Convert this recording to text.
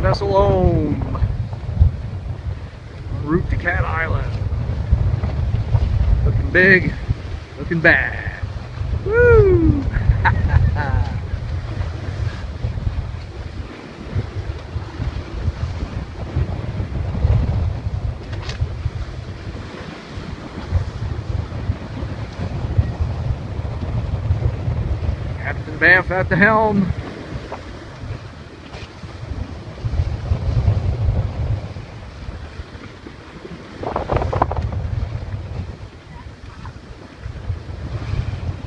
vessel home. En route to Cat Island. Looking big, looking bad. Woo! Captain Banff at the helm.